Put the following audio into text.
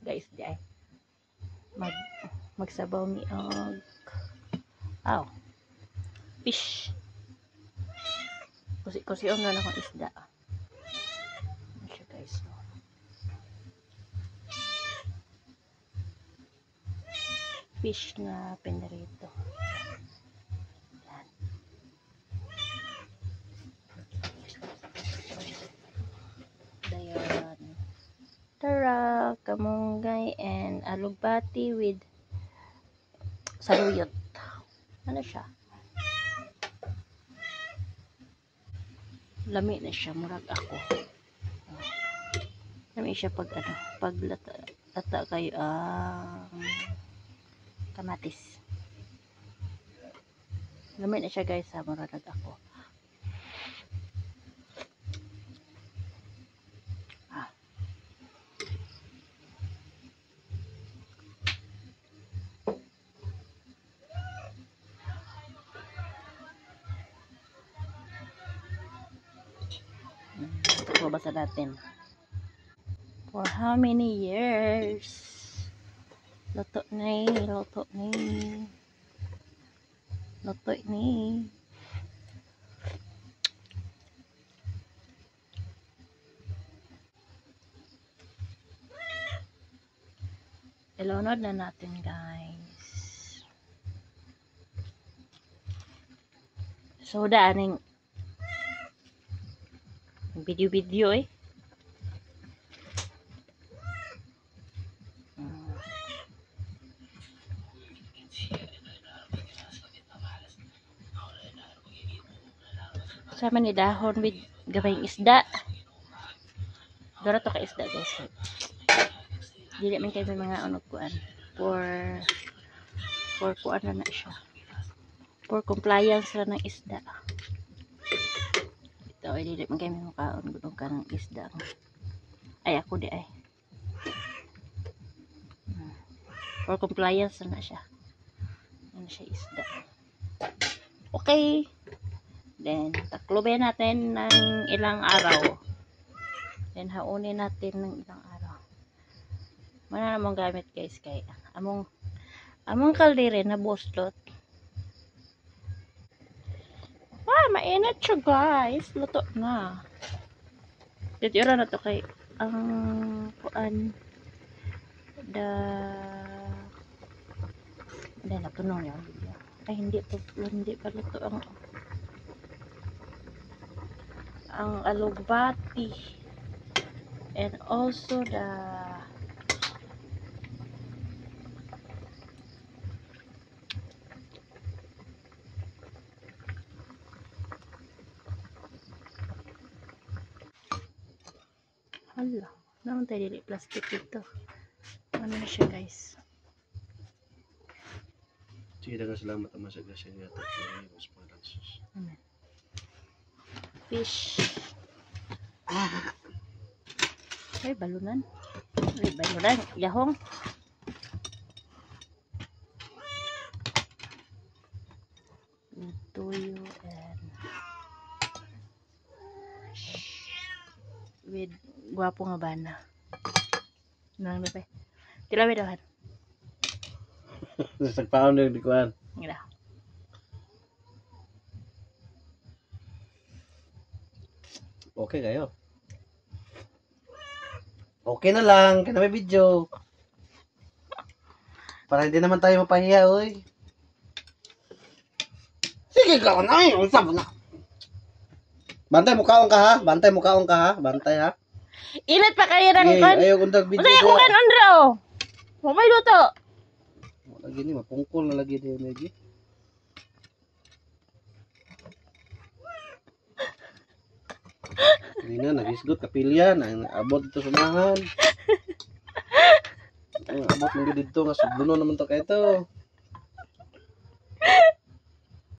guys di ay magsabaw mi fish. Kusi-kusion na akong isda. Siya guys. Fish na pinarito. Dayan. Tara, kamunggay and alugbati with saluyot. Ano siya? Lami na siya, murag ako. Lami siya pag lata kayo kamatis. Lami na siya guys, murag ako. Basa natin. For how many years? Luto ni. Ilunod na natin guys. So daaning video sama ni dahon with gabayng isda. Dara to ka isda guys. Dili man kay mga unod kuan for kuan na siya. For compliance ra ng isda. Ito ay dili man kay makaon gud ka ng isda. Ay ako di ay. For compliance na siya. Ano siya isda. Okay. Then takloben natin ng ilang araw. Then haunin natin ng ilang araw. Mana namang gamit guys kay among kaldire na boslot. Mainit siya guys. Luto na. Titira na to kay ang kuan natunog yung video. Ay hindi pa luto ang alugbati and also hala, naman tayo dili plastic ito. Ano na siya guys? Sige, dagang salamat ang masaga siya nga tapos paransos. Amen. Fish. Ay, balunan. Yahong. Tuyo and with guwapo nga bana. Nang nape. Tilawi daw han. Sagpaon na di kuan. Ngila. Okay kayo. Okay na lang, kaya may video. Para hindi naman tayo mapahiya, oy. Sige ka na, usap na. Bantay mukaon ka ha, bantay ha. Ilat pa kayo ng kon. Ayaw kundag video. Unsay ko kan ondro? Mamay luto. Lagi ni mapungkol na lagi ni Megi. Hindi na, nagisgot kapilyan, abot dito sumahan. Abot mo dito nga, subluno naman to kayo to.